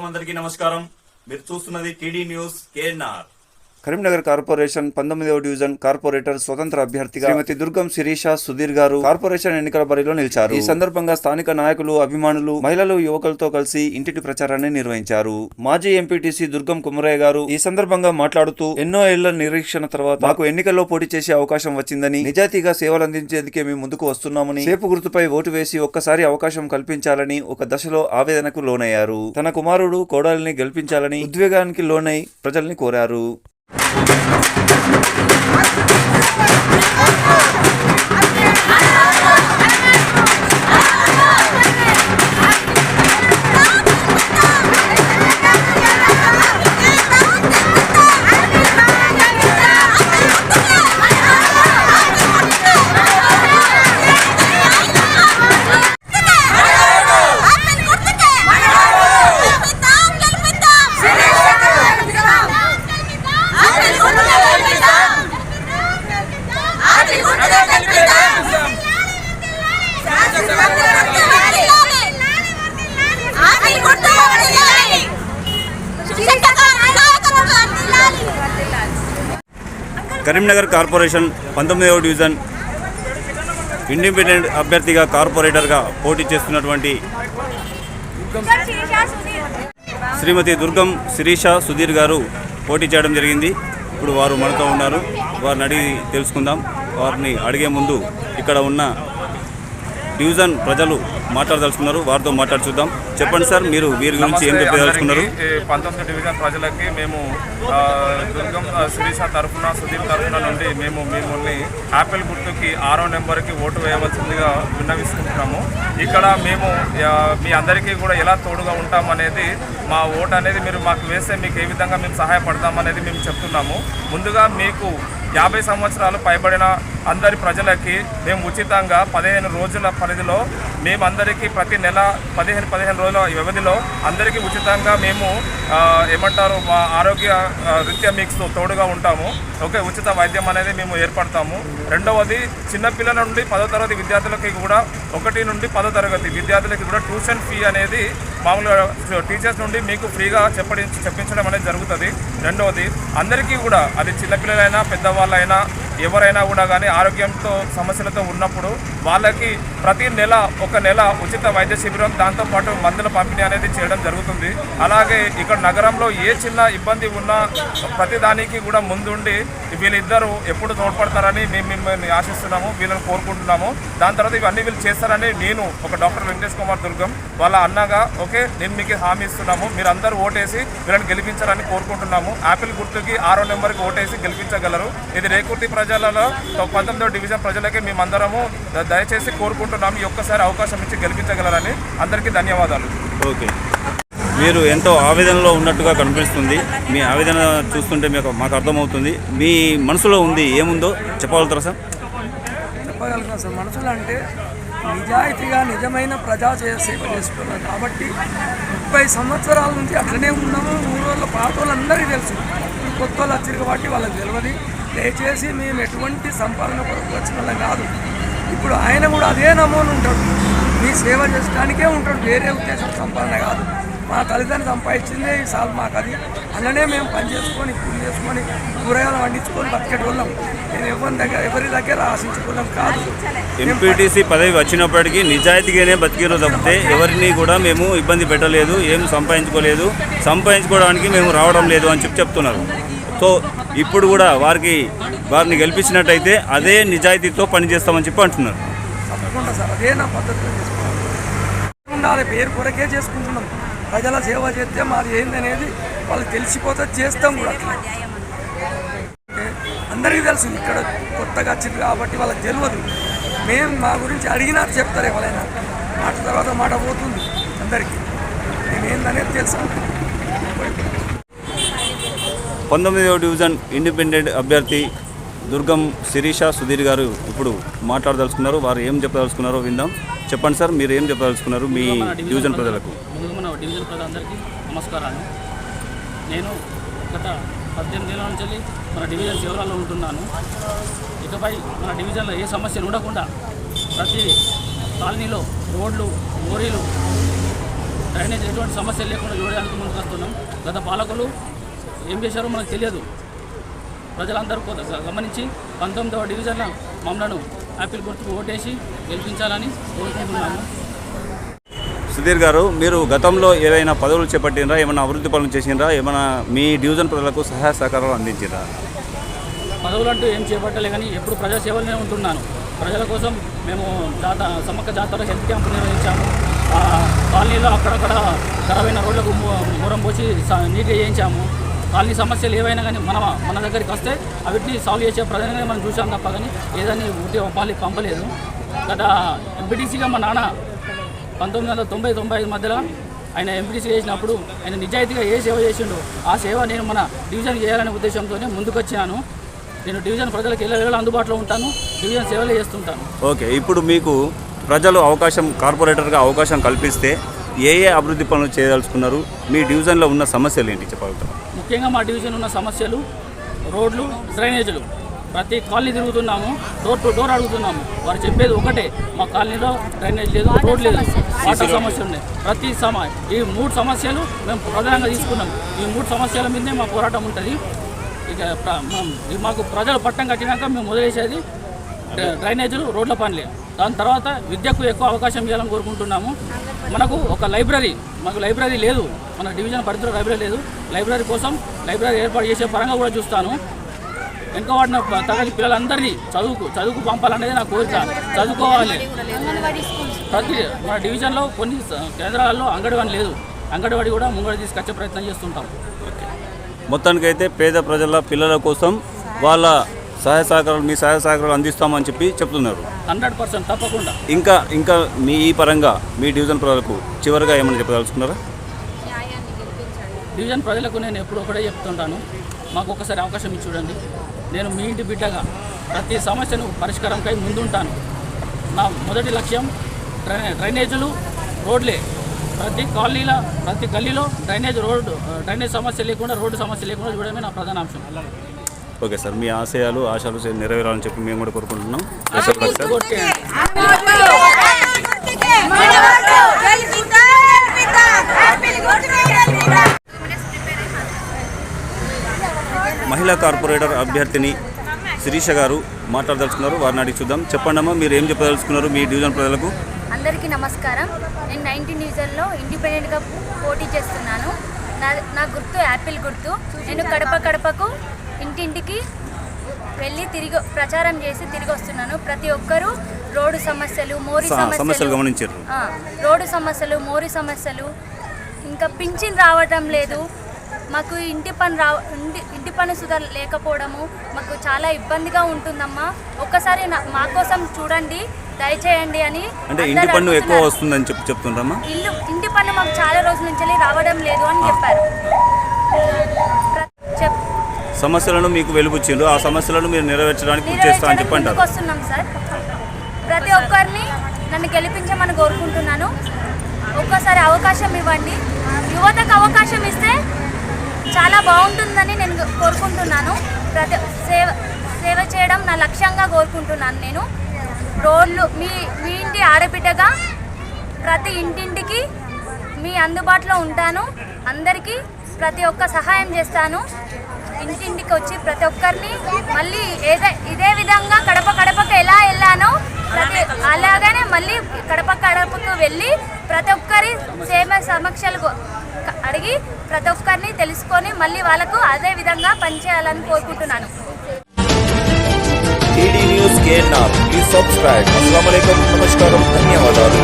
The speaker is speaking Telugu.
అందరికీ నమస్కారం. మీరు చూస్తున్నది TD news KNR. Karimnagar corporation 19వ డివిజన్ కార్పొరేటర్ స్వతంత్ర అభ్యర్థిగా శ్రీమతి దుర్గం శిరీష సుధీర్ గారు కార్పొరేషన్ ఎన్నికల బరిలో నిలిచారు. ఈ సందర్భంగా స్థానిక నాయకులు, అభిమానులు, మహిళలు, యువకులతో కలిసి ఇంటింటి ప్రచారాన్ని నిర్వహించారు. మాజీ ఎంపీటీసీ దుర్గం కుమరయ్య గారు ఈ సందర్భంగా మాట్లాడుతూ, ఎన్నో ఏళ్ల నిరీక్షణ తర్వాత మాకు ఎన్నికల్లో పోటీ చేసే అవకాశం వచ్చిందని, నిజాయితీగా సేవలు అందించేందుకే మేము ముందుకు వస్తున్నామని, సేపు గుర్తుపై ఓటు వేసి ఒక్కసారి అవకాశం కల్పించాలని ఒక దశలో ఆవేదనకు లోనయ్యారు. తన కుమారుడు కోడలిని గెలిపించాలని ఉద్వేగానికి లోనై ప్రజల్ని కోరారు. కరీంనగర్ కార్పొరేషన్ 19వ డివిజన్ ఇండిపెండెంట్ అభ్యర్థిగా కార్పొరేటర్గా పోటీ చేస్తున్నటువంటి శ్రీమతి దుర్గం శిరీష సుధీర్ గారు పోటీ చేయడం జరిగింది. ఇప్పుడు వారు మనతో ఉన్నారు. వారిని అడిగి తెలుసుకుందాం. వారిని అడిగే ముందు ఇక్కడ ఉన్న డివిజన్ ప్రజలు మాట్లాడదలుచుకున్నారు. వారితో మాట్లాడి చూద్దాం. చెప్పండి సార్, మీరు వీరి గురించి ఏం చెప్పదలుచుకున్నారు? 19వ డివిజన్ ప్రజలకి మేము దుర్గం శిరీష తరఫున, సుధీర్ తరఫున నుండి మేము మిమ్మల్ని యాపిల్ గుర్తుకి 6వ నెంబర్కి ఓటు వేయవలసిందిగా విన్నవిస్తున్నాము. ఇక్కడ మేము మీ అందరికీ కూడా ఎలా తోడుగా ఉంటామనేది, మా ఓటు అనేది మీరు మాకు వేస్తే మీకు ఏ విధంగా మేము సహాయపడతామనేది మేము చెప్తున్నాము. ముందుగా మీకు 50 సంవత్సరాలు పైబడిన అందరి ప్రజలకి మేము ఉచితంగా 15 రోజుల పరిధిలో మేమందరికీ ప్రతి నెల 15 రోజుల వ్యవధిలో అందరికీ ఉచితంగా మేము మా ఆరోగ్య రీత్యా మీకు తోడుగా ఉంటాము. ఓకే, ఉచిత వైద్యం అనేది మేము ఏర్పడతాము. రెండవది, చిన్నపిల్లల నుండి 10వ తరగతి విద్యార్థులకి కూడా 1 నుండి 10వ తరగతి విద్యార్థులకి కూడా ట్యూషన్ ఫీ అనేది మామూలుగా టీచర్స్ నుండి మీకు ఫ్రీగా చెప్పించడం అనేది జరుగుతుంది. రెండవది, అందరికీ కూడా అది చిన్నపిల్లలైనా పెద్దవాళ్ళైనా ఎవరైనా కూడా కానీ ఆరోగ్యంతో సమస్యలతో ఉన్నప్పుడు వాళ్ళకి ప్రతి నెల 1 నెల ఉచిత వైద్య శిబిరం, దాంతోపాటు మందుల పంపిణీ అనేది చేయడం జరుగుతుంది. అలాగే ఇక్కడ నగరంలో ఏ చిన్న ఇబ్బంది ఉన్నా ప్రతిదానికి కూడా ముందుండి వీళ్ళిద్దరూ ఎప్పుడు తోడ్పడతారని మేము మిమ్మల్ని ఆశిస్తున్నాము, వీళ్ళని కోరుకుంటున్నాము. దాని తర్వాత ఇవన్నీ వీళ్ళు చేస్తారని నేను ఒక డాక్టర్ వెంకటేష్ కుమార్ దుర్గం వాళ్ళ అన్నగా ఓకే నేను మీకు హామీ ఇస్తున్నాము. మీరు అందరూ ఓటేసి వీళ్ళని గెలిపించారని కోరుకుంటున్నాము. యాపిల్ గుర్తుకి 6వ నెంబర్కి ఓటేసి గెలిపించగలరు. ఇది రేకుర్తి ప్రజలలో 19వ డివిజన్ ప్రజలకి మేమందరము దయచేసి కోరుకుంటున్నాము. ఈ ఒక్కసారి అవకాశం ఇచ్చి గెలిపించగలరని. అందరికీ ధన్యవాదాలు. ఓకే, మీరు ఎంతో ఆవేదనలో ఉన్నట్టుగా కనిపిస్తుంది. మీ ఆవేదన చూస్తుంటే మాకు అర్థమవుతుంది. మీ మనసులో ఉంది ఏముందో చెప్పగలుగుతారా సార్? చెప్పగలుగుతాం సార్. మనసులో అంటే నిజాయితీగా నిజమైన ప్రజా సేవ చేసుకున్నారు కాబట్టి 30 సంవత్సరాల నుంచి అట్లనే ఉన్నాము. ఊళ్ళో పాత వాళ్ళందరికీ తెలుసు, కొత్త వాళ్ళు వచ్చారు కాబట్టి వాళ్ళకి తెలియదు. దయచేసి మేము ఎటువంటి సంపాదన కొరకు వచ్చిన వాళ్ళం కాదు. ఇప్పుడు ఆయన కూడా అదే నమూనా ఉంటాడు, మీ సేవ చేయడానికే ఉంటాడు, వేరే ఉద్దేశం సంపాదన కాదు. మా తల్లిదండ్రులు సంపాదించిందే ఈ సాల్ మాకు అది. అలానే మేము పని చేసుకొని పూలు చేసుకొని కూరగాయలు వండించుకొని బతికేటోళ్ళం. నేను ఎవరి దగ్గర ఆశించుకోవడం కాదు. ఎంపీటీసీ పదవి వచ్చినప్పటికీ నిజాయితీగానే బతికేరో తప్పితే ఎవరిని కూడా మేము ఇబ్బంది పెట్టలేదు, ఏం సంపాదించుకోలేదు, సంపాదించుకోవడానికి మేము రావడం లేదు అని చెప్తున్నారు. సో ఇప్పుడు కూడా వారిని గెలిపించినట్టయితే అదే నిజాయితీతో పనిచేస్తామని చెప్పి అంటున్నారు. తప్పకుండా సార్, అదే నా పద్ధతిలో ఉండాలి. పేరు కొరకే చేసుకుంటున్నాం. ప్రజల సేవ చేస్తే మాది ఏందనేది వాళ్ళకి తెలిసిపోతే చేస్తాం కూడా. అట్లా అందరికీ తెలుసు, ఇక్కడ కొత్తగా వచ్చింది కాబట్టి వాళ్ళకి తెలియదు. మేము మా గురించి అడిగినా చెప్తారు ఎవరైనా. మాట తర్వాత మాట పోతుంది అందరికీ. మేమేందనేది తెలుసు. 19వ డివిజన్ ఇండిపెండెంట్ అభ్యర్థి దుర్గం శిరీష సుధీర్ గారు ఇప్పుడు మాట్లాడదలుచుకున్నారు. వారు ఏం చెప్పదలుచుకున్నారో విందాం. చెప్పండి సార్, మీరు ఏం చెప్పదలుచుకున్నారు మీ డివిజన్ ప్రజలకు? మన డివిజన్ ప్రజలందరికీ నమస్కారాలు. నేను గత 18 ఏళ్ళ నుంచి మన డివిజన్ సేవలలో ఉంటున్నాను. ఇకపై మన డివిజన్లో ఏ సమస్యలు ఉండకుండా ప్రతి కాలనీలో రోడ్లు, మోరీలు డ్రైనేజ్ ఎటువంటి సమస్యలు లేకుండా చూడడానికి ముందుకు వస్తున్నాం. గత పాలకులు ఏం చేశారో మనకు తెలియదు. ప్రజలందరూ గమనించి 19వ డివిజన్లో మమ్మల్ని యాపిల్ గుర్తుకు ఓటేసి గెలిపించాలని కోరుకుంటున్నాము. సుధీర్ గారు, మీరు గతంలో ఏదైనా పదవులు చేపట్టినరా, ఏమైనా అభివృద్ధి పనులు చేసినరా, ఏమైనా మీ డివిజన్ ప్రజలకు సహాయ సహకారాలు అందించినరా? పదవులు అంటూ ఏం చేపట్టలే కానీ ఎప్పుడు ప్రజాసేవలనే ఉంటున్నాను. ప్రజల కోసం మేము సమ్మక్క జాతర హెల్త్ క్యాంపు నిర్వహించాము. కాలనీలో అక్కడక్కడ ఖరాబైన రోడ్లకు మూరం పోసి నీట్గా చేయించాము. కాలనీ సమస్యలు ఏవైనా కానీ మన దగ్గరికి వస్తే వీటిని సాల్వ్ చేసే ప్రధానంగా మనం చూసాం తప్ప కానీ ఏదని ఊటి పంపలేదు. గత ఎంపీటీసీగా మా నాన్న 1990-95 మధ్యలో ఆయన ఎంపీటీసీ చేసినప్పుడు ఆయన నిజాయితీగా ఏ సేవ చేసిండో ఆ సేవ నేను మన డివిజన్ చేయాలనే ఉద్దేశంతోనే ముందుకొచ్చాను. నేను డివిజన్ ప్రజలకు ఎలా అందుబాటులో ఉంటాను, డివిజన్ సేవలే చేస్తుంటాను. ఓకే, ఇప్పుడు మీకు ప్రజలు కార్పొరేటర్గా అవకాశం కల్పిస్తే ఏ అభివృద్ధి పనులు చేయదలుచుకున్నారు? మీ డివిజన్లో ఉన్న సమస్యలు ఏంటి చెప్పగలుగుతారు? ముఖ్యంగా మా డివిజన్ ఉన్న సమస్యలు రోడ్లు, డ్రైనేజీలు. ప్రతి కాలనీ తిరుగుతున్నాము, డోర్ టు డోర్ అడుగుతున్నాము. వారు చెప్పేది ఒకటే, మా కాలనీలో డ్రైనేజ్ లేదు, రోడ్ లేదు, వాటర్ సమస్యలు ఉన్నాయి. ఈ 3 సమస్యలు మేము ప్రధానంగా తీసుకున్నాం. ఈ 3 సమస్యల మీదనే మా పోరాటం ఉంటుంది. ఇక మాకు ప్రజలు పట్టం కట్టినాక మేము వదిలేసేది డ్రైనేజీలు, రోడ్ల పనులే. దాని తర్వాత విద్యకు ఎక్కువ అవకాశం ఇవ్వాలని కోరుకుంటున్నాము. మనకు ఒక మాకు లైబ్రరీ లేదు, మన డివిజన్ పరిధిలో లైబ్రరీ లేదు. లైబ్రరీ కోసం లైబ్రరీ ఏర్పాటు చేసే పరంగా కూడా చూస్తాను. వెనుకబడిన తరగతి పిల్లలందరినీ చదువుకు పంపాలనేది నా కోరిక. చదువుకోవాలి. మన డివిజన్లో కొన్ని కేంద్రాలలో అంగన్వాడీ లేదు, అంగన్వాడీ కూడా ముంగడ తీసుకొచ్చే ప్రయత్నం చేస్తుంటాం. మొత్తానికైతే పేద ప్రజల పిల్లల కోసం వాళ్ళ మీ సహాయ సహకారాలు అందిస్తామని చెప్తున్నారు. 100% తప్పకుండా. ఇంకా మీ ఈ పరంగా మీ డివిజన్ ప్రజలకు చివరిగా ఏమైనా చెప్పదలుచుకున్నారా? డివిజన్ ప్రజలకు నేను ఎప్పుడు ఒకటే చెప్తుంటాను, మాకు ఒకసారి అవకాశం ఇచ్చి చూడండి. నేను మీ ఇంటి బిడ్డగా ప్రతి సమస్యను పరిష్కారంకై ముందుంటాను. నా మొదటి లక్ష్యం డ్రైనేజీలు, రోడ్లే. ప్రతి గల్లీలో డ్రైనేజ్ సమస్య లేకుండా, రోడ్డు సమస్య లేకుండా చూడడమే నా ప్రధాన అంశం. ఓకే సార్, మీ ఆశలు నెరవేరాలని చెప్పి మేము కూడా కోరుకుంటున్నాం. మహిళా కార్పొరేటర్ అభ్యర్థిని శిరీష గారు మాట్లాడదలుచుకున్నారు. వారిని అడిగి చూద్దాం. చెప్పండమ్మా, మీరు ఏం చెప్పదలుచుకున్నారు మీ డివిజన్ ప్రజలకు? అందరికీ నమస్కారం. నేను 19 డివిజన్లో ఇండిపెండెంట్గా పోటీ చేస్తున్నాను. నా గుర్తు యాపిల్ గుర్తు. నేను కడపకు ఇంటింటికి వెళ్ళి ప్రచారం చేసి తిరిగి వస్తున్నాను. ప్రతి ఒక్కరూ రోడ్డు సమస్యలు, మోరీ సమస్యలు, ఇంకా పింఛన్ రావడం లేదు, మాకు ఇంటి పని సుధా లేకపోవడము మాకు చాలా ఇబ్బందిగా ఉంటుందమ్మా. ఒక్కసారి మా కోసం చూడండి, దయచేయండి అని. అంటే ఇంటి పన్ను ఎక్కువ వస్తుందని చెప్తుంటామా? ఇంటి పన్ను మాకు చాలా రోజుల నుంచి రావడం లేదు అని చెప్పారు. సమస్యలను మీకు వెలుబుచ్చిండ్రు, ఆ సమస్యలను మీరు నెరవేర్చడానికి కృషి చేస్తామని చెప్పంటారు. వస్తున్నాం సార్. ప్రతి ఒక్కరిని నన్ను గెలిపించమని కోరుకుంటున్నాను. ఒక్కసారి అవకాశం ఇవ్వండి. యువతకు అవకాశం ఇస్తే చాలా బాగుంటుందని నేను కోరుకుంటున్నాను. సేవ చేయడం నా లక్ష్యంగా కోరుకుంటున్నాను. నేను రోడ్లు మీ ఇంటి ఆడబిడ్డగా ప్రతి ఇంటింటికి మీ అందుబాటులో ఉంటాను. అందరికీ ప్రతి ఒక్క సహాయం చేస్తాను. ఇంటింటికి వచ్చి ప్రతి ఒక్కరిని మళ్ళీ ఇదే విధంగా కడపకు ఎలా వెళ్ళానో అలాగనే మళ్ళీ కడపకు వెళ్ళి ప్రతి ఒక్కరి సమస్యలు అడిగి ప్రతి ఒక్కరిని తెలుసుకొని మళ్ళీ వాళ్ళకు అదే విధంగా పనిచేయాలని కోరుకుంటున్నాను. TD news KNR, please subscribe. అస్సలాము అలైకుం, నమస్కారం, ధన్యవాదాలు.